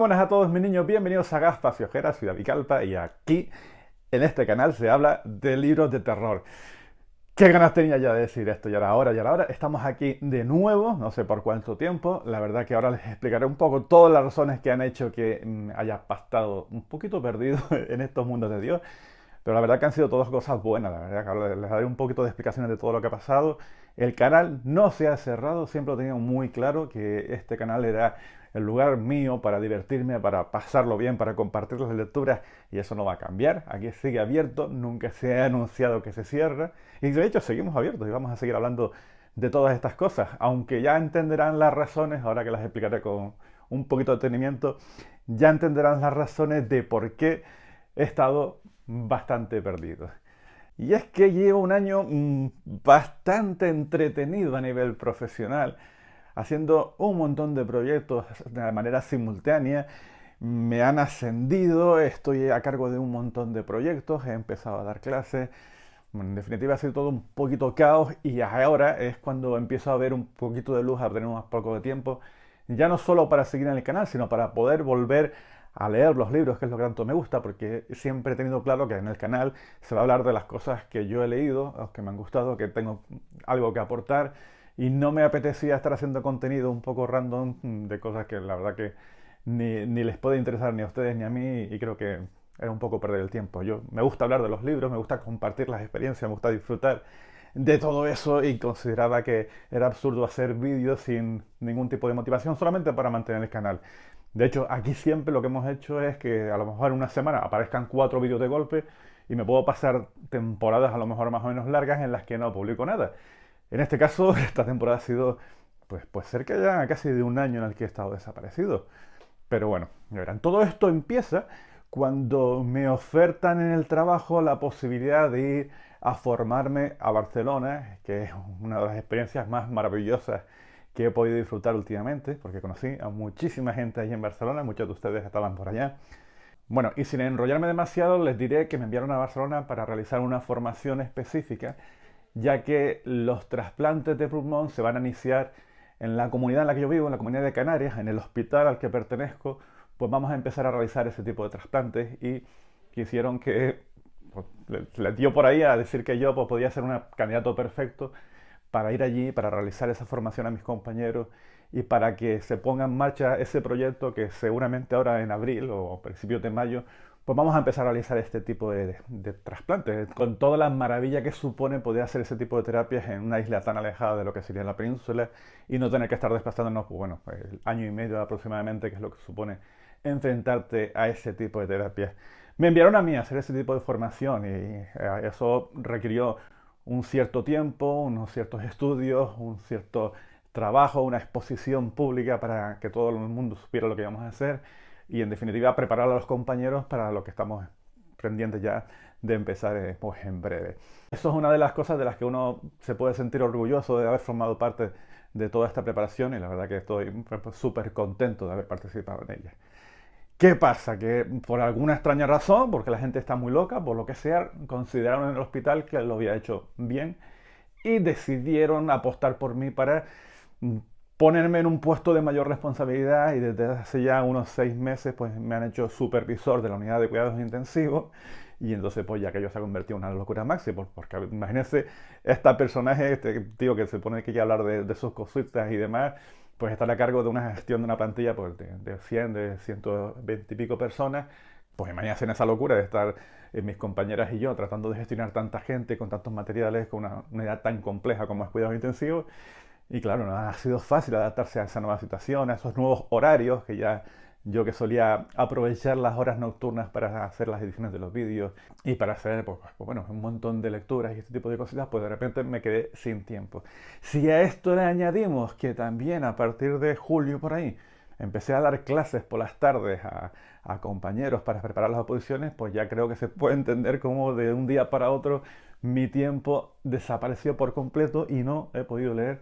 Buenas a todos mis niños, bienvenidos a Gafas y Ojeras, soy David Calpa y aquí en este canal se habla de libros de terror. ¿Qué ganas tenía ya de decir esto? Ya era hora, ya era hora. Estamos aquí de nuevo, no sé por cuánto tiempo. La verdad que ahora les explicaré un poco todas las razones que han hecho que haya estado un poquito perdido en estos mundos de Dios. Pero la verdad que han sido todas cosas buenas, la verdad que ahora les daré un poquito de explicaciones de todo lo que ha pasado. El canal no se ha cerrado, siempre lo he tenido muy claro que este canal era el lugar mío para divertirme, para pasarlo bien, para compartir las lecturas y eso no va a cambiar. Aquí sigue abierto, nunca se ha anunciado que se cierra y de hecho seguimos abiertos y vamos a seguir hablando de todas estas cosas, aunque ya entenderán las razones, ahora que las explicaré con un poquito de detenimiento, ya entenderán las razones de por qué he estado bastante perdido. Y es que llevo un año bastante entretenido a nivel profesional, haciendo un montón de proyectos de manera simultánea. Me han ascendido, estoy a cargo de un montón de proyectos, he empezado a dar clases. Bueno, en definitiva ha sido todo un poquito caos y ahora es cuando empiezo a ver un poquito de luz, a tener un poco de tiempo, ya no solo para seguir en el canal, sino para poder volver a leer los libros, que es lo que tanto me gusta, porque siempre he tenido claro que en el canal se va a hablar de las cosas que yo he leído, los que me han gustado, que tengo algo que aportar, y no me apetecía estar haciendo contenido un poco random de cosas que la verdad que ni les puede interesar ni a ustedes ni a mí, y creo que era un poco perder el tiempo. Yo me gusta hablar de los libros, me gusta compartir las experiencias, me gusta disfrutar de todo eso y consideraba que era absurdo hacer vídeos sin ningún tipo de motivación solamente para mantener el canal. De hecho, aquí siempre lo que hemos hecho es que a lo mejor en una semana aparezcan 4 vídeos de golpe y me puedo pasar temporadas a lo mejor más o menos largas en las que no publico nada. En este caso, esta temporada ha sido pues cerca ya casi de un año en el que he estado desaparecido. Pero bueno, verán, todo esto empieza cuando me ofertan en el trabajo la posibilidad de ir a formarme a Barcelona, que es una de las experiencias más maravillosas que he podido disfrutar últimamente, porque conocí a muchísima gente allí en Barcelona, muchos de ustedes estaban por allá. Bueno, y sin enrollarme demasiado, les diré que me enviaron a Barcelona para realizar una formación específica, ya que los trasplantes de pulmón se van a iniciar en la comunidad en la que yo vivo, en la comunidad de Canarias, en el hospital al que pertenezco, pues vamos a empezar a realizar ese tipo de trasplantes y quisieron que pues, les dio por ahí a decir que yo pues, podía ser un candidato perfecto para ir allí, para realizar esa formación a mis compañeros y para que se ponga en marcha ese proyecto que seguramente ahora en abril o principios de mayo pues vamos a empezar a realizar este tipo de trasplantes, con toda la maravilla que supone poder hacer ese tipo de terapias en una isla tan alejada de lo que sería la península y no tener que estar desplazándonos, pues bueno, pues, el año y medio aproximadamente, que es lo que supone enfrentarte a ese tipo de terapias. Me enviaron a mí a hacer ese tipo de formación y eso requirió un cierto tiempo, unos ciertos estudios, un cierto trabajo, una exposición pública para que todo el mundo supiera lo que íbamos a hacer y en definitiva preparar a los compañeros para lo que estamos pendientes ya de empezar pues en breve. Eso es una de las cosas de las que uno se puede sentir orgulloso de haber formado parte de toda esta preparación y la verdad que estoy pues, súper contento de haber participado en ella. ¿Qué pasa? Que por alguna extraña razón, porque la gente está muy loca, por lo que sea, consideraron en el hospital que lo había hecho bien y decidieron apostar por mí para mm, ponerme en un puesto de mayor responsabilidad y desde hace ya unos 6 meses pues me han hecho supervisor de la unidad de cuidados intensivos y entonces pues ya que yo se ha convertido en una locura máxima porque imagínense este personaje, este tío que se pone que ya hablar de sus cositas y demás, pues estar a cargo de una gestión de una plantilla pues, de 100, de 120 y pico personas, pues imagínense en esa locura de estar mis compañeras y yo tratando de gestionar tanta gente con tantos materiales, con una unidad tan compleja como es cuidados intensivos. Y claro, no ha sido fácil adaptarse a esa nueva situación, a esos nuevos horarios que ya yo que solía aprovechar las horas nocturnas para hacer las ediciones de los vídeos y para hacer pues, bueno, un montón de lecturas y este tipo de cositas, pues de repente me quedé sin tiempo. Si a esto le añadimos que también a partir de julio por ahí empecé a dar clases por las tardes a compañeros para preparar las oposiciones, pues ya creo que se puede entender cómo de un día para otro mi tiempo desapareció por completo y no he podido leer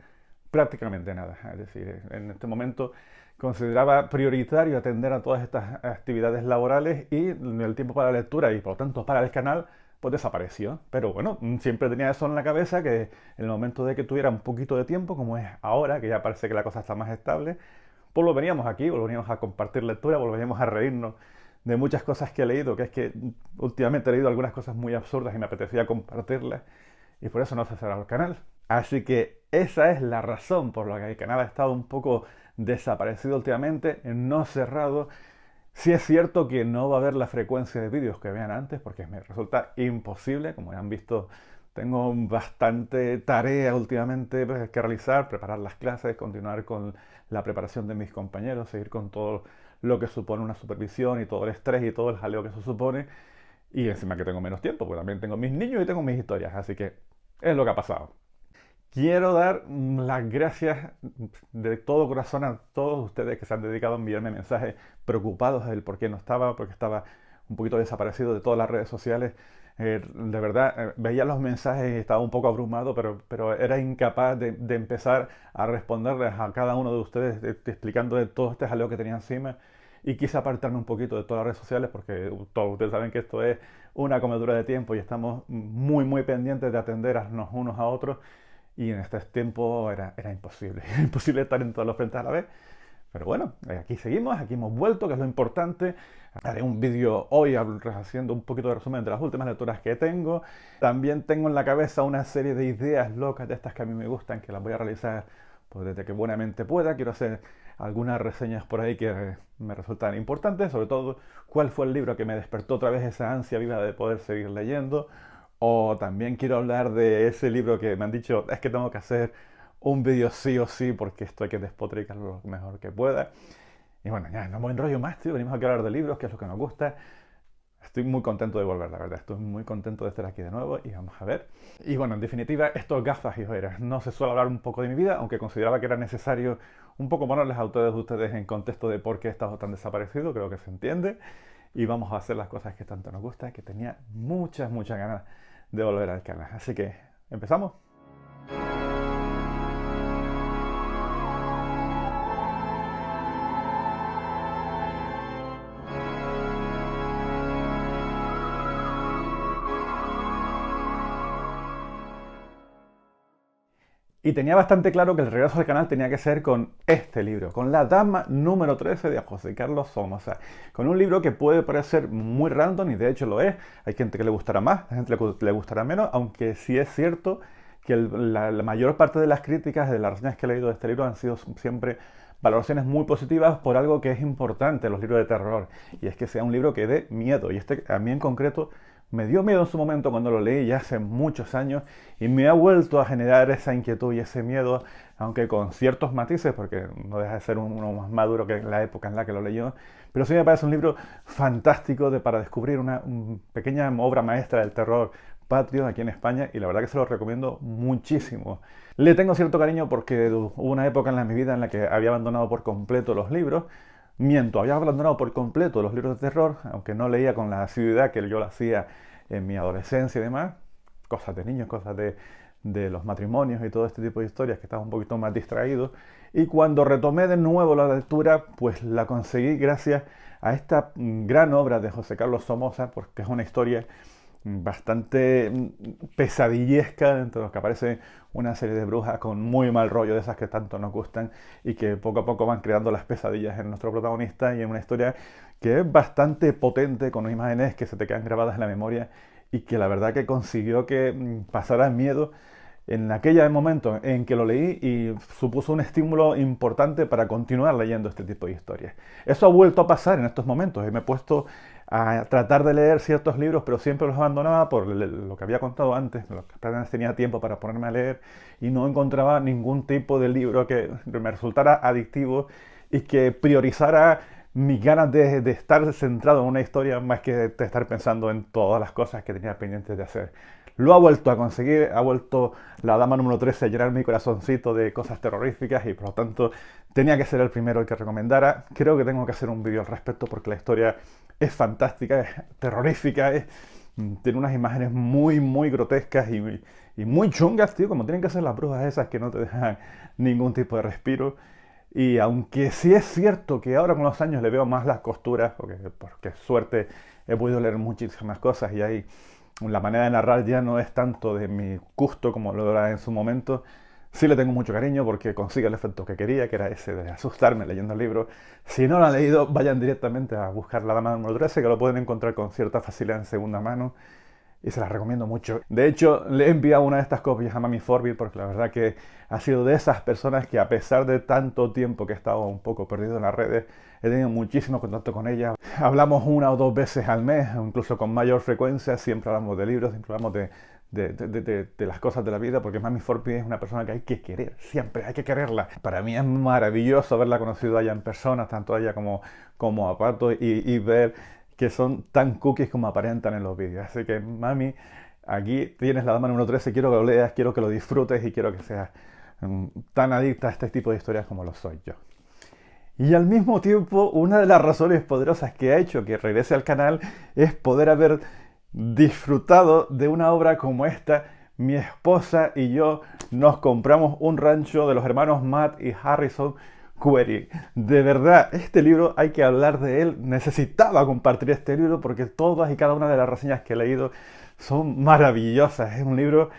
prácticamente nada. Es decir, en este momento consideraba prioritario atender a todas estas actividades laborales y el tiempo para la lectura y por lo tanto para el canal pues desapareció. Pero bueno, siempre tenía eso en la cabeza que en el momento de que tuviera un poquito de tiempo, como es ahora, que ya parece que la cosa está más estable, volveríamos aquí, volveríamos a compartir lectura, volveríamos a reírnos de muchas cosas que he leído, que es que últimamente he leído algunas cosas muy absurdas y me apetecía compartirlas, y por eso no se ha cerrado el canal. Así que esa es la razón por la que el canal ha estado un poco desaparecido últimamente, no cerrado. Sí es cierto que no va a haber la frecuencia de vídeos que vean antes, porque me resulta imposible. Como ya han visto, tengo bastante tarea últimamente que realizar, preparar las clases, continuar con la preparación de mis compañeros, seguir con todo lo que supone una supervisión y todo el estrés y todo el jaleo que eso supone. Y encima que tengo menos tiempo, porque también tengo mis niños y tengo mis historias, así que es lo que ha pasado. Quiero dar las gracias de todo corazón a todos ustedes que se han dedicado a enviarme mensajes preocupados del por qué no estaba, porque estaba un poquito desaparecido de todas las redes sociales. De verdad, veía los mensajes y estaba un poco abrumado, pero era incapaz de empezar a responderles a cada uno de ustedes, explicando de todo este jaleo que tenía encima. Y quise apartarme un poquito de todas las redes sociales porque todos ustedes saben que esto es una comedura de tiempo y estamos muy pendientes de atendernos unos a otros. Y en este tiempo era imposible, era imposible estar en todos los frentes a la vez. Pero bueno, aquí seguimos, aquí hemos vuelto, que es lo importante. Haré un vídeo hoy haciendo un poquito de resumen de las últimas lecturas que tengo. También tengo en la cabeza una serie de ideas locas de estas que a mí me gustan, que las voy a realizar pues, desde que buenamente pueda. Quiero hacer algunas reseñas por ahí que me resultan importantes, sobre todo cuál fue el libro que me despertó otra vez esa ansia viva de poder seguir leyendo. O también quiero hablar de ese libro que me han dicho, es que tengo que hacer un vídeo sí o sí porque esto hay que despotricarlo lo mejor que pueda. Y bueno, ya no me enrollo más, tío. Venimos aquí a hablar de libros, que es lo que nos gusta. Estoy muy contento de volver, la verdad. Estoy muy contento de estar aquí de nuevo y vamos a ver. Y bueno, en definitiva, estos gafas y ojeras. No se suele hablar un poco de mi vida, aunque consideraba que era necesario un poco ponerles a todos ustedes en contexto de por qué he estado tan desaparecido. Creo que se entiende. Y vamos a hacer las cosas que tanto nos gusta, que tenía muchas ganas de volver al canal. Así que, ¿empezamos? Y tenía bastante claro que el regreso al canal tenía que ser con este libro, con La Dama número 13 de José Carlos Somoza. Con un libro que puede parecer muy random, y de hecho lo es. Hay gente que le gustará más, hay gente que le gustará menos, aunque sí es cierto que la mayor parte de las críticas, de las reseñas que he leído de este libro han sido siempre valoraciones muy positivas por algo que es importante en los libros de terror, y es que sea un libro que dé miedo. Y este a mí en concreto me dio miedo en su momento cuando lo leí ya hace muchos años y me ha vuelto a generar esa inquietud y ese miedo, aunque con ciertos matices, porque no deja de ser uno más maduro que la época en la que lo leyó. Pero sí me parece un libro fantástico para descubrir una pequeña obra maestra del terror patrio aquí en España, y la verdad que se lo recomiendo muchísimo. Le tengo cierto cariño porque hubo una época en mi vida en la que había abandonado por completo los libros. Miento, había abandonado por completo los libros de terror, aunque no leía con la asiduidad que yo lo hacía en mi adolescencia y demás. Cosas de niños, cosas de los matrimonios y todo este tipo de historias, que estaba un poquito más distraído. Y cuando retomé de nuevo la lectura, pues la conseguí gracias a esta gran obra de José Carlos Somoza, porque es una historia bastante pesadillesca, dentro de los que aparece una serie de brujas con muy mal rollo, de esas que tanto nos gustan y que poco a poco van creando las pesadillas en nuestro protagonista, y en una historia que es bastante potente, con imágenes que se te quedan grabadas en la memoria y que la verdad que consiguió que pasara miedo en aquel momento en que lo leí, y supuso un estímulo importante para continuar leyendo este tipo de historias. Eso ha vuelto a pasar en estos momentos y me he puesto a tratar de leer ciertos libros, pero siempre los abandonaba por lo que había contado antes, lo que apenas tenía tiempo para ponerme a leer, y no encontraba ningún tipo de libro que me resultara adictivo y que priorizara mis ganas de estar centrado en una historia más que de estar pensando en todas las cosas que tenía pendientes de hacer. Lo ha vuelto a conseguir, ha vuelto La Dama número 13 a llenar mi corazoncito de cosas terroríficas, y por lo tanto tenía que ser el primero el que recomendara. Creo que tengo que hacer un vídeo al respecto porque la historia es fantástica, es terrorífica, tiene unas imágenes muy grotescas y muy chungas, tío, como tienen que ser las brujas esas que no te dejan ningún tipo de respiro. Y aunque sí es cierto que ahora con los años le veo más las costuras, porque suerte he podido leer muchísimas cosas y ahí la manera de narrar ya no es tanto de mi gusto como lo era en su momento, Sí le tengo mucho cariño porque consigue el efecto que quería, que era ese de asustarme leyendo el libro. Si no lo han leído, vayan directamente a buscar La Dama número 13, que lo pueden encontrar con cierta facilidad en segunda mano y se las recomiendo mucho. De hecho, le he enviado una de estas copias a Mami Forbid porque la verdad que ha sido de esas personas que, a pesar de tanto tiempo que he estado un poco perdido en las redes, he tenido muchísimo contacto con ella. Hablamos una o dos veces al mes, o incluso con mayor frecuencia. Siempre hablamos de libros, siempre hablamos de las cosas de la vida, porque Mami Forbid es una persona que hay que querer, siempre hay que quererla. Para mí es maravilloso haberla conocido allá en persona, tanto a ella como a Pato, y ver que son tan cookies como aparentan en los vídeos. Así que, Mami, aquí tienes La Dama número 13, quiero que lo leas, quiero que lo disfrutes y quiero que seas tan adicta a este tipo de historias como lo soy yo. Y al mismo tiempo, una de las razones poderosas que ha hecho que regrese al canal es poder haber disfrutado de una obra como esta. Mi esposa y yo nos compramos un rancho de los hermanos Matt y Harrison Query. De verdad, este libro hay que hablar de él. Necesitaba compartir este libro porque todas y cada una de las reseñas que he leído son maravillosas. Es un libro,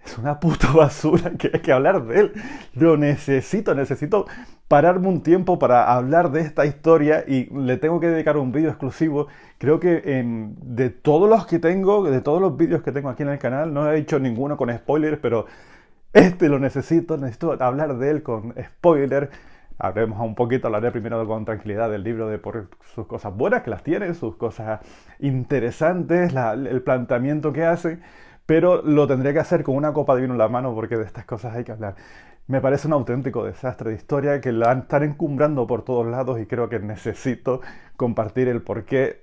es una puta basura, que hay que hablar de él. Lo necesito pararme un tiempo para hablar de esta historia y le tengo que dedicar un vídeo exclusivo. Creo que de todos los que tengo, de todos los vídeos que tengo aquí en el canal, no he hecho ninguno con spoilers, pero este lo necesito hablar de él con spoiler. Hablemos un poquito, hablaré primero con tranquilidad del libro, de por sus cosas buenas, que las tiene, sus cosas interesantes, el planteamiento que hace, pero lo tendría que hacer con una copa de vino en la mano porque de estas cosas hay que hablar. Me parece un auténtico desastre de historia que la están encumbrando por todos lados y creo que necesito compartir el por qué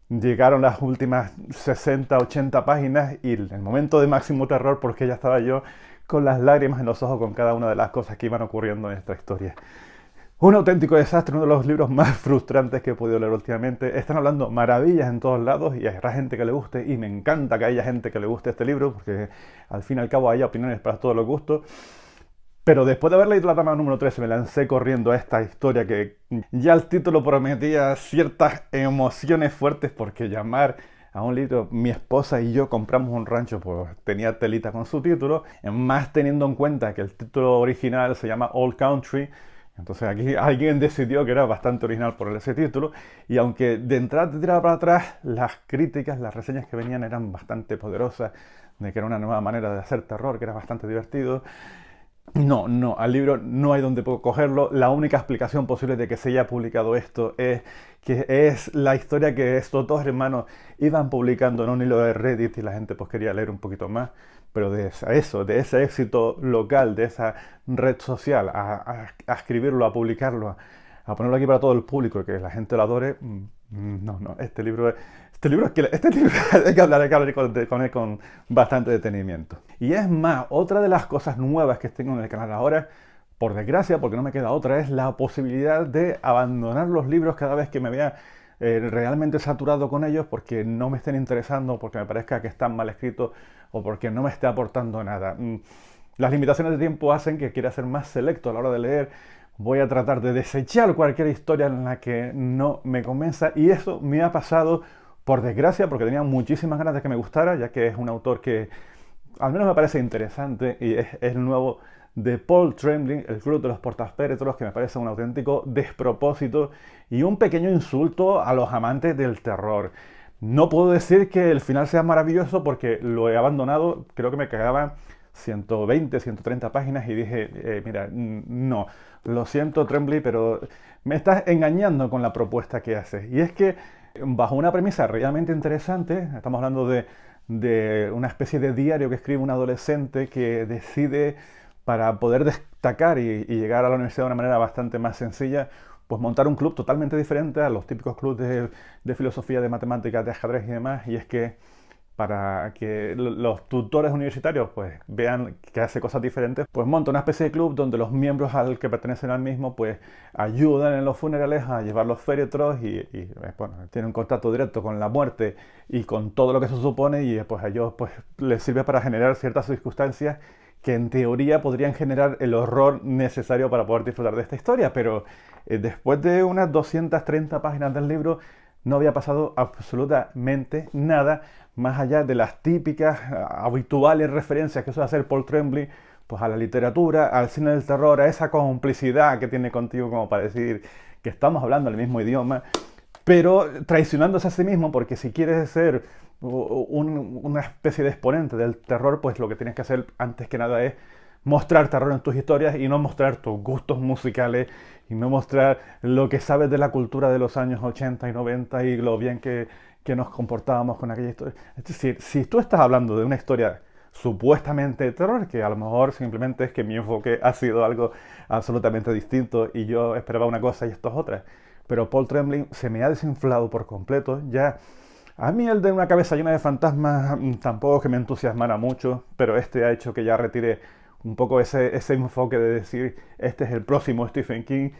llegaron las últimas 60, 80 páginas y el momento de máximo terror, porque ya estaba yo con las lágrimas en los ojos con cada una de las cosas que iban ocurriendo en esta historia. Un auténtico desastre, uno de los libros más frustrantes que he podido leer últimamente. Están hablando maravillas en todos lados y habrá gente que le guste, y me encanta que haya gente que le guste este libro, porque al fin y al cabo hay opiniones para todos los gustos. Pero después de haber leído La Dama número 13 me lancé corriendo a esta historia que ya el título prometía ciertas emociones fuertes, porque llamar a un libro Mi esposa y yo compramos un rancho, pues tenía telita con su título, más teniendo en cuenta que el título original se llama Old Country. Entonces aquí alguien decidió que era bastante original por ese título, y aunque de entrada te tiraba para atrás, las críticas, las reseñas que venían eran bastante poderosas, de que era una nueva manera de hacer terror, que era bastante divertido. No, al libro no hay donde cogerlo. La única explicación posible de que se haya publicado esto es que es la historia que estos dos hermanos iban publicando en un hilo de Reddit y la gente pues quería leer un poquito más. Pero de ese éxito local, de esa red social, a escribirlo, a publicarlo, a ponerlo aquí para todo el público y que la gente lo adore, no, este libro hay que hablar con él con bastante detenimiento. Y es más, otra de las cosas nuevas que tengo en el canal ahora, por desgracia, porque no me queda otra, es la posibilidad de abandonar los libros cada vez que me vea realmente saturado con ellos, porque no me estén interesando, porque me parezca que están mal escritos o porque no me esté aportando nada. Las limitaciones de tiempo hacen que quiera ser más selecto a la hora de leer. Voy a tratar de desechar cualquier historia en la que no me convenza, y eso me ha pasado por desgracia, porque tenía muchísimas ganas de que me gustara, ya que es un autor que al menos me parece interesante, y es el nuevo de Paul Trembling, El Club de los Portaspéretros, que me parece un auténtico despropósito y un pequeño insulto a los amantes del terror. No puedo decir que el final sea maravilloso porque lo he abandonado, creo que me quedaban 120, 130 páginas y dije, mira, no, lo siento Trembling, pero me estás engañando con la propuesta que haces. Y es que bajo una premisa realmente interesante, estamos hablando de una especie de diario que escribe un adolescente que decide, para poder destacar y llegar a la universidad de una manera bastante más sencilla, pues montar un club totalmente diferente a los típicos clubes de filosofía, de matemáticas, de ajedrez y demás. Y es que para que los tutores universitarios pues vean que hace cosas diferentes, pues monta una especie de club donde los miembros al que pertenecen al mismo pues ayudan en los funerales a llevar los féretros y bueno, tienen un contacto directo con la muerte y con todo lo que se supone, y pues a ellos pues les sirve para generar ciertas circunstancias que en teoría podrían generar el horror necesario para poder disfrutar de esta historia. Pero después de unas 230 páginas del libro no había pasado absolutamente nada más allá de las típicas, habituales referencias que suele hacer Paul Trembling pues a la literatura, al cine del terror, a esa complicidad que tiene contigo como para decir que estamos hablando el mismo idioma, pero traicionándose a sí mismo, porque si quieres ser una especie de exponente del terror, pues lo que tienes que hacer antes que nada es mostrar terror en tus historias y no mostrar tus gustos musicales y no mostrar lo que sabes de la cultura de los años 80 y 90 y lo bien que nos comportábamos con aquella historia. Es decir, si tú estás hablando de una historia supuestamente de terror, que a lo mejor simplemente es que mi enfoque ha sido algo absolutamente distinto y yo esperaba una cosa y esto es otra, pero Paul Tremblay se me ha desinflado por completo. Ya a mí el de Una cabeza llena de fantasmas tampoco que me entusiasmara mucho, pero este ha hecho que ya retire un poco ese enfoque de decir este es el próximo Stephen King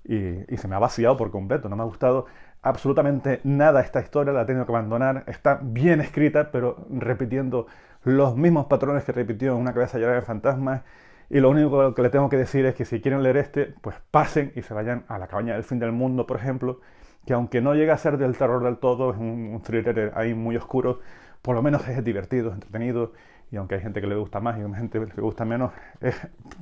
y se me ha vaciado por completo. No me ha gustado absolutamente nada esta historia, la he tenido que abandonar. Está bien escrita, pero repitiendo los mismos patrones que repitió en Una cabeza llena de fantasmas. Y lo único que le tengo que decir es que si quieren leer este, pues pasen y se vayan a La cabaña del fin del mundo, por ejemplo, que aunque no llega a ser del terror del todo, es un thriller ahí muy oscuro, por lo menos es divertido, es entretenido, y aunque hay gente que le gusta más y hay gente que le gusta menos,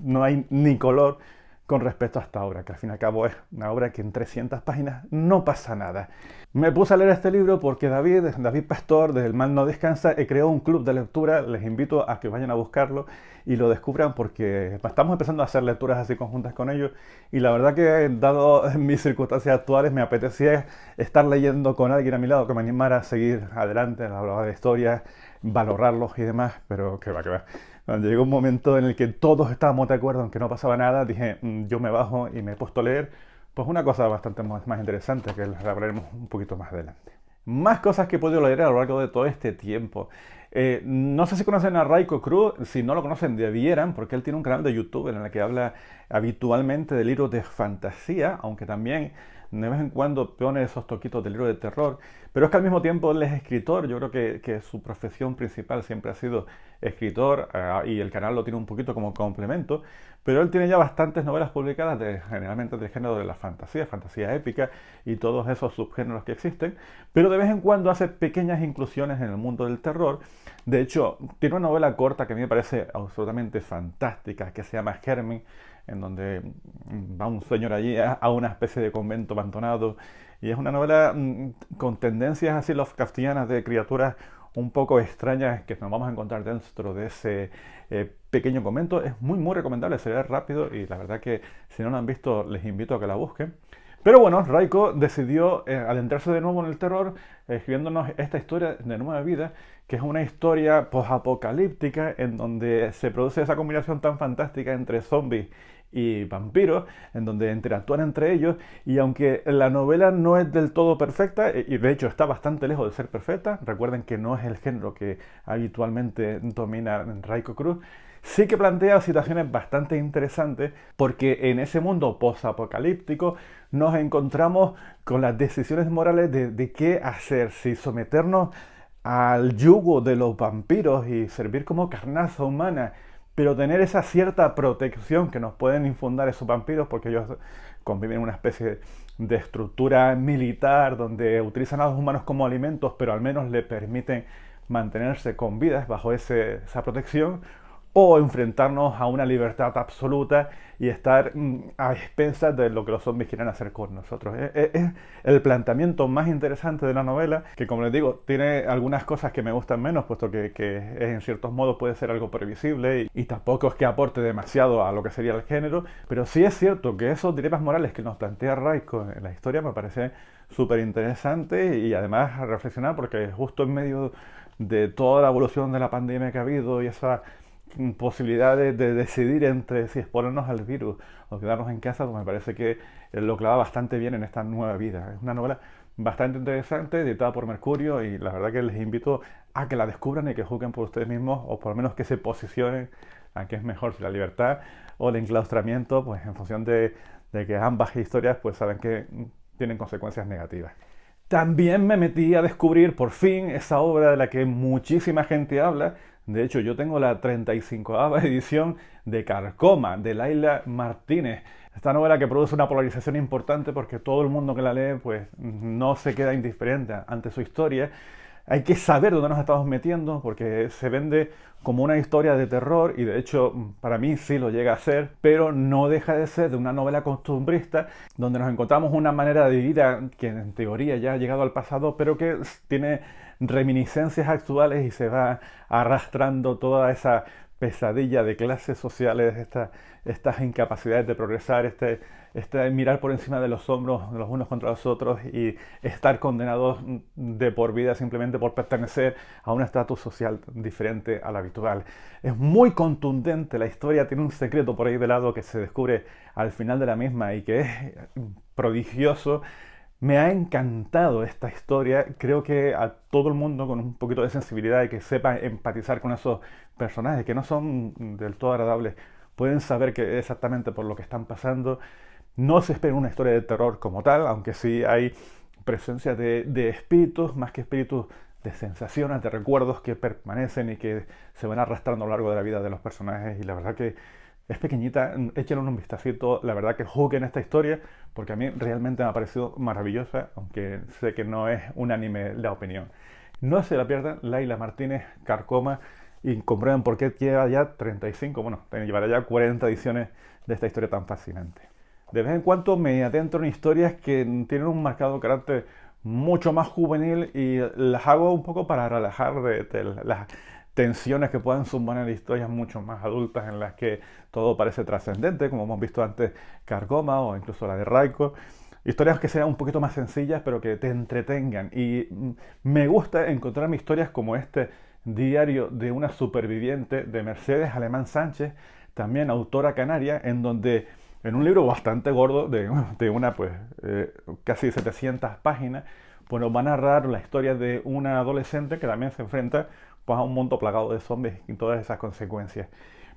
no hay ni color con respecto a esta obra, que al fin y al cabo es una obra que en 300 páginas no pasa nada. Me puse a leer este libro porque David Pastor, de El Mal no descansa, creó un club de lectura. Les invito a que vayan a buscarlo y lo descubran porque estamos empezando a hacer lecturas así conjuntas con ellos y la verdad que dado mis circunstancias actuales me apetecía estar leyendo con alguien a mi lado que me animara a seguir adelante, hablar de historias, valorarlos y demás, pero que va, que va. Cuando llegó un momento en el que todos estábamos de acuerdo en que no pasaba nada, dije, yo me bajo y me he puesto a leer, pues una cosa bastante más interesante que la hablaremos un poquito más adelante. Más cosas que he podido leer a lo largo de todo este tiempo. No sé si conocen a Raiko Cruz, si no lo conocen debieran, porque él tiene un canal de YouTube en el que habla habitualmente de libros de fantasía, aunque también de vez en cuando pone esos toquitos de libros de terror, pero es que al mismo tiempo él es escritor. Yo creo que su profesión principal siempre ha sido escritor y el canal lo tiene un poquito como complemento, pero él tiene ya bastantes novelas publicadas, generalmente del género de la fantasía épica y todos esos subgéneros que existen, pero de vez en cuando hace pequeñas inclusiones en el mundo del terror. De hecho, tiene una novela corta que a mí me parece absolutamente fantástica, que se llama Germen, en donde va un señor allí a una especie de convento abandonado, y es una novela con tendencias así Lovecraftianas de criaturas un poco extrañas que nos vamos a encontrar dentro de ese pequeño convento. Es muy recomendable, se lee rápido y la verdad que si no la han visto les invito a que la busquen. Pero bueno, Raiko decidió adentrarse de nuevo en el terror, escribiéndonos esta historia de Nueva Vida, que es una historia post-apocalíptica en donde se produce esa combinación tan fantástica entre zombies y vampiros, en donde interactúan entre ellos, y aunque la novela no es del todo perfecta, y de hecho está bastante lejos de ser perfecta, recuerden que no es el género que habitualmente domina en Raiko Cruz, sí que plantea situaciones bastante interesantes, porque en ese mundo post-apocalíptico nos encontramos con las decisiones morales de qué hacer, si someternos al yugo de los vampiros y servir como carnaza humana, pero tener esa cierta protección que nos pueden infundar esos vampiros, porque ellos conviven en una especie de estructura militar donde utilizan a los humanos como alimentos, pero al menos le permiten mantenerse con vida bajo esa protección, o enfrentarnos a una libertad absoluta y estar a expensas de lo que los zombies quieren hacer con nosotros. Es el planteamiento más interesante de la novela, que como les digo, tiene algunas cosas que me gustan menos, puesto que en ciertos modos puede ser algo previsible y tampoco es que aporte demasiado a lo que sería el género, pero sí es cierto que esos dilemas morales que nos plantea Raiko en la historia me parece súper interesante y además reflexionar, porque justo en medio de toda la evolución de la pandemia que ha habido y esa posibilidad de decidir entre si exponernos al virus o quedarnos en casa, pues me parece que lo clava bastante bien en esta nueva vida. Es una novela bastante interesante, editada por Mercurio, y la verdad que les invito a que la descubran y que juzguen por ustedes mismos, o por lo menos que se posicionen a qué es mejor, si la libertad o el enclaustramiento, pues en función de que ambas historias pues saben que tienen consecuencias negativas. También me metí a descubrir por fin esa obra de la que muchísima gente habla. De hecho, yo tengo la 35ª edición de Carcoma, de Laila Martínez. Esta novela que produce una polarización importante porque todo el mundo que la lee pues no se queda indiferente ante su historia. hay que saber dónde nos estamos metiendo porque se vende como una historia de terror y de hecho para mí sí lo llega a ser, pero no deja de ser de una novela costumbrista donde nos encontramos una manera de vida que en teoría ya ha llegado al pasado, pero que tiene reminiscencias actuales y se va arrastrando toda esa pesadilla de clases sociales, estas incapacidades de progresar, este mirar por encima de los hombros de los unos contra los otros y estar condenados de por vida simplemente por pertenecer a un estatus social diferente al habitual. Es muy contundente la historia, tiene un secreto por ahí velado que se descubre al final de la misma y que es prodigioso. Me ha encantado esta historia, creo que a todo el mundo con un poquito de sensibilidad y que sepa empatizar con esos personajes que no son del todo agradables, pueden saber que exactamente por lo que están pasando. No se espera una historia de terror como tal, aunque sí hay presencia de espíritus, más que espíritus, de sensaciones, de recuerdos que permanecen y que se van arrastrando a lo largo de la vida de los personajes y la verdad que es pequeñita, échenle un vistacito, la verdad que juzguen esta historia porque a mí realmente me ha parecido maravillosa, aunque sé que no es unánime la opinión. No se la pierdan, Laila Martínez, Carcoma, y comprueben por qué lleva ya 35, bueno, llevará ya 40 ediciones de esta historia tan fascinante. De vez en cuando me adentro en historias que tienen un marcado carácter mucho más juvenil y las hago un poco para relajar de las tensiones que puedan suponer historias mucho más adultas en las que todo parece trascendente, como hemos visto antes Carcoma o incluso la de Raiko. Historias que sean un poquito más sencillas pero que te entretengan y me gusta encontrarme historias como este diario de una superviviente de Mercedes Alemán Sánchez, también autora canaria, en donde en un libro bastante gordo de una pues casi 700 páginas, pues nos va a narrar la historia de una adolescente que también se enfrenta pues, a un mundo plagado de zombies y todas esas consecuencias.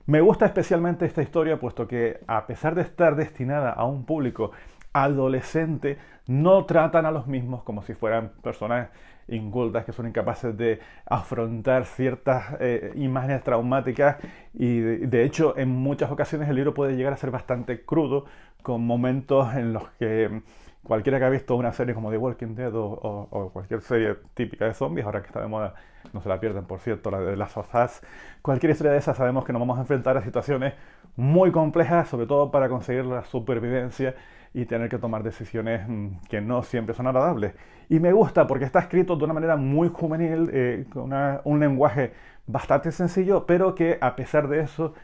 Me gusta especialmente esta historia puesto que a pesar de estar destinada a un público adolescente, no tratan a los mismos como si fueran personas incultas que son incapaces de afrontar ciertas imágenes traumáticas y de hecho en muchas ocasiones el libro puede llegar a ser bastante crudo con momentos en los que cualquiera que ha visto una serie como The Walking Dead o cualquier serie típica de zombies, ahora que está de moda, no se la pierden por cierto, la de Last of Us, cualquier historia de esas sabemos que nos vamos a enfrentar a situaciones muy complejas, sobre todo para conseguir la supervivencia y tener que tomar decisiones que no siempre son agradables. Y me gusta porque está escrito de una manera muy juvenil, con un lenguaje bastante sencillo, pero que a pesar de eso,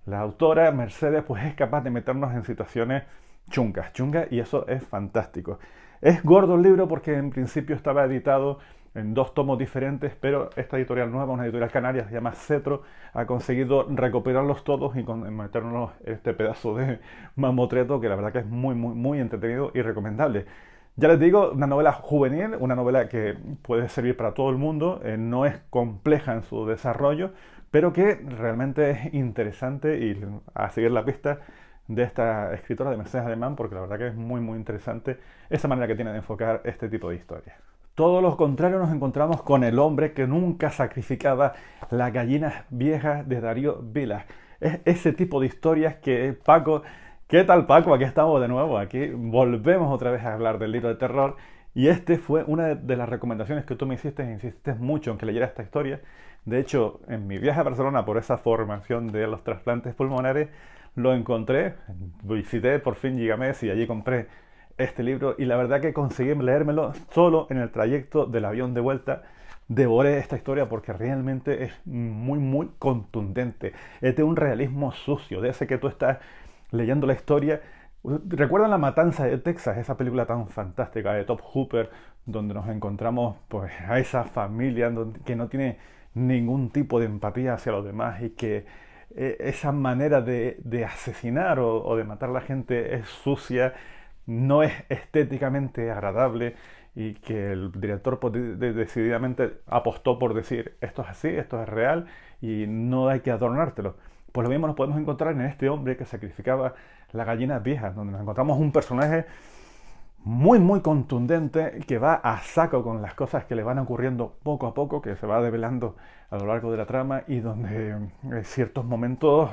la autora Mercedes pues es capaz de meternos en situaciones chungas, y eso es fantástico. Es gordo el libro porque en principio estaba editado en 2 tomos diferentes, pero esta editorial nueva, una editorial canaria, se llama Cetro, ha conseguido recopilarlos todos y meternos en este pedazo de mamotreto que la verdad que es muy entretenido y recomendable. Ya les digo, una novela juvenil, una novela que puede servir para todo el mundo, no es compleja en su desarrollo, pero que realmente es interesante y a seguir la pista de esta escritora de Mercedes Alemán, porque la verdad que es muy interesante esa manera que tiene de enfocar este tipo de historias. Todo lo contrario nos encontramos con El hombre que nunca sacrificaba las gallinas viejas de Darío Vilas. Es ese tipo de historias que Paco... ¿Qué tal Paco? Aquí estamos de nuevo, aquí volvemos otra vez a hablar del libro de terror y este fue una de las recomendaciones que tú me hiciste e insististe mucho en que leyera esta historia. De hecho, en mi viaje a Barcelona por esa formación de los trasplantes pulmonares lo encontré, visité por fin Gigamés y allí compré este libro y la verdad que conseguí leérmelo solo en el trayecto del avión de vuelta. Devoré esta historia porque realmente es muy contundente. Es de un realismo sucio, de ese que tú estás leyendo la historia. ¿Recuerdan La Matanza de Texas? Esa película tan fantástica de Top Hooper, donde nos encontramos pues, a esa familia que no tiene ningún tipo de empatía hacia los demás y que esa manera de asesinar o de matar a la gente es sucia, no es estéticamente agradable y que el director pues, decididamente apostó por decir esto es así, esto es real y no hay que adornártelo. Pues lo mismo nos podemos encontrar en este hombre que sacrificaba las gallinas viejas, donde nos encontramos un personaje muy contundente que va a saco con las cosas que le van ocurriendo poco a poco, que se va develando a lo largo de la trama y donde hay ciertos momentos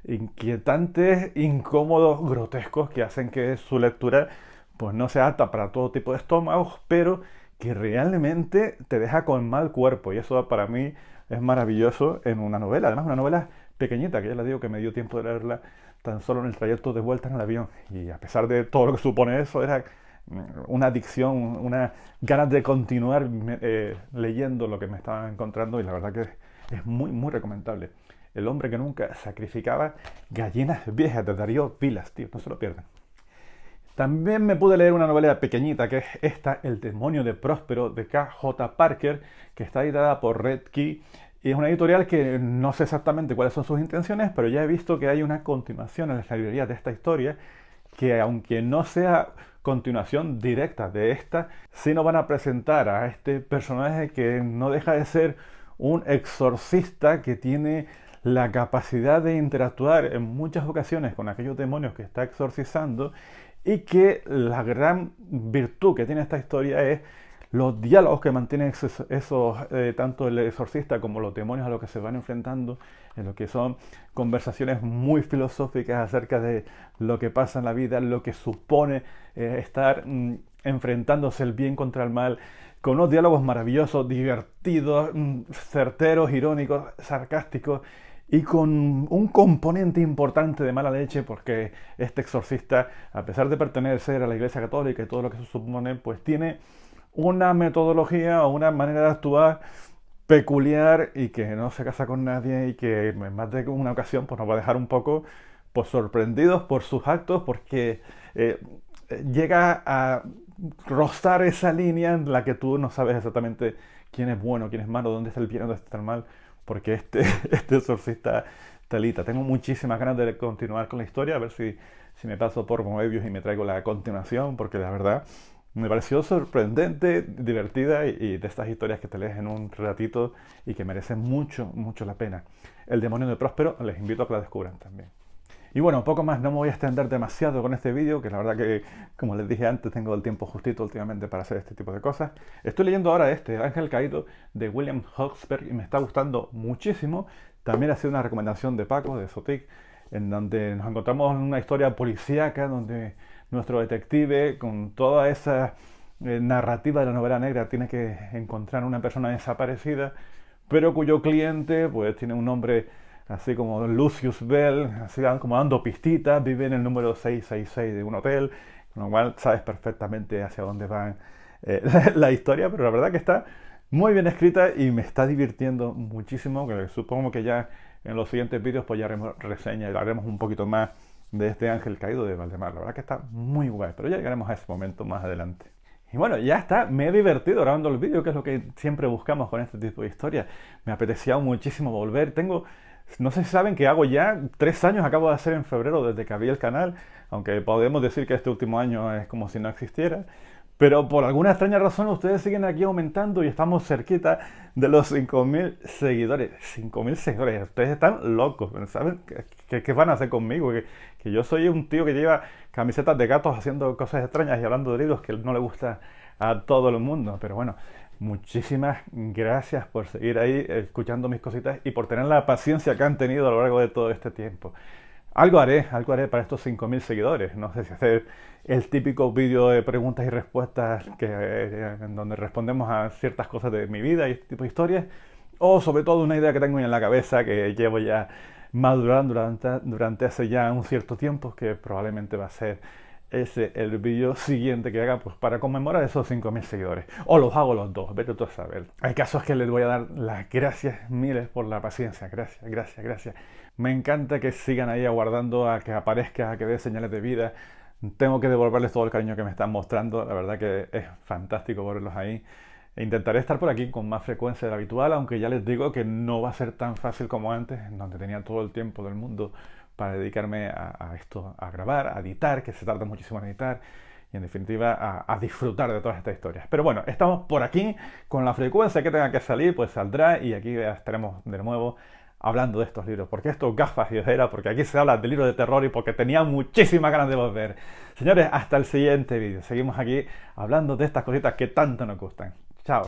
inquietantes, incómodos, grotescos que hacen que su lectura pues no sea apta para todo tipo de estómagos, pero que realmente te deja con mal cuerpo, y eso para mí es maravilloso en una novela. Además, una novela pequeñita, que ya les digo que me dio tiempo de leerla tan solo en el trayecto de vuelta en el avión, y a pesar de todo lo que supone eso, era una adicción, una ganas de continuar leyendo lo que me estaba encontrando, y la verdad que es muy, muy recomendable. El hombre que nunca sacrificaba gallinas viejas, de Darío Vilas, tío, no se lo pierdan. También me pude leer una novela pequeñita, que es esta, El demonio de Próspero, de K.J. Parker, que está editada por Red Key, y es una editorial que no sé exactamente cuáles son sus intenciones, pero ya he visto que hay una continuación en las librerías de esta historia, que aunque no sea continuación directa de esta, sí nos van a presentar a este personaje que no deja de ser un exorcista que tiene la capacidad de interactuar en muchas ocasiones con aquellos demonios que está exorcizando, y que la gran virtud que tiene esta historia es los diálogos que mantienen tanto el exorcista como los demonios a los que se van enfrentando, en lo que son conversaciones muy filosóficas acerca de lo que pasa en la vida, lo que supone estar enfrentándose el bien contra el mal, con unos diálogos maravillosos, divertidos, certeros, irónicos, sarcásticos, y con un componente importante de mala leche, porque este exorcista, a pesar de pertenecer a la Iglesia Católica y todo lo que se supone, pues tiene una metodología o una manera de actuar peculiar, y que no se casa con nadie, y que en más de una ocasión pues nos va a dejar un poco pues sorprendidos por sus actos, porque llega a rozar esa línea en la que tú no sabes exactamente quién es bueno, quién es malo, dónde está el bien, dónde está el mal, porque este exorcista telita. Tengo muchísimas ganas de continuar con la historia, a ver si me paso por Moebius y me traigo la continuación, porque la verdad me pareció sorprendente, divertida, y de estas historias que te lees en un ratito y que merecen mucho, mucho la pena. El demonio de Próspero, les invito a que la descubran también. Y bueno, poco más, no me voy a extender demasiado con este vídeo, que la verdad que, como les dije antes, tengo el tiempo justito últimamente para hacer este tipo de cosas. Estoy leyendo ahora Ángel Caído, de William Hoxberg, y me está gustando muchísimo. También ha sido una recomendación de Paco, de Sotic, en donde nos encontramos en una historia policíaca, donde nuestro detective, con toda esa narrativa de la novela negra, tiene que encontrar una persona desaparecida, pero cuyo cliente pues tiene un nombre así como Lucius Bell, así como dando pistitas, vive en el número 666 de un hotel, con lo cual sabes perfectamente hacia dónde va la historia, pero la verdad que está muy bien escrita y me está divirtiendo muchísimo, que supongo que ya en los siguientes vídeos pues ya haremos reseña y haremos un poquito más de este Ángel Caído de Valdemar. La verdad que está muy guay, pero ya llegaremos a ese momento más adelante. Y bueno, ya está, me he divertido grabando el vídeo, que es lo que siempre buscamos con este tipo de historias. Me apetecía muchísimo volver. No sé si saben que hago ya 3 años, acabo de hacer en febrero desde que abrí el canal, aunque podemos decir que este último año es como si no existiera. Pero por alguna extraña razón ustedes siguen aquí aumentando y estamos cerquita de los 5.000 seguidores. 5.000 seguidores, ustedes están locos, ¿saben? ¿Qué van a hacer conmigo? Que yo soy un tío que lleva camisetas de gatos haciendo cosas extrañas y hablando de libros que no le gusta a todo el mundo. Pero bueno, muchísimas gracias por seguir ahí escuchando mis cositas y por tener la paciencia que han tenido a lo largo de todo este tiempo. Algo haré para estos 5.000 seguidores. No sé si hacer el típico vídeo de preguntas y respuestas en donde respondemos a ciertas cosas de mi vida y este tipo de historias, o sobre todo una idea que tengo en la cabeza que llevo ya madurando durante hace ya un cierto tiempo, que probablemente va a ser el vídeo siguiente que haga pues para conmemorar esos 5.000 seguidores. O los hago los dos, vete tú a saber. Hay casos que les voy a dar las gracias miles por la paciencia. Gracias. Me encanta que sigan ahí aguardando a que aparezca, a que dé señales de vida. Tengo que devolverles todo el cariño que me están mostrando. La verdad que es fantástico verlos ahí. Intentaré estar por aquí con más frecuencia de la habitual, aunque ya les digo que no va a ser tan fácil como antes, en donde tenía todo el tiempo del mundo para dedicarme a esto, a grabar, a editar, que se tarda muchísimo en editar, y en definitiva a disfrutar de todas estas historias. Pero bueno, estamos por aquí, con la frecuencia que tenga que salir, pues saldrá, y aquí estaremos de nuevo hablando de estos libros, porque esto gafas y ojera, porque aquí se habla de libros de terror y porque tenía muchísimas ganas de volver. Señores, hasta el siguiente vídeo. Seguimos aquí hablando de estas cositas que tanto nos gustan. Chao.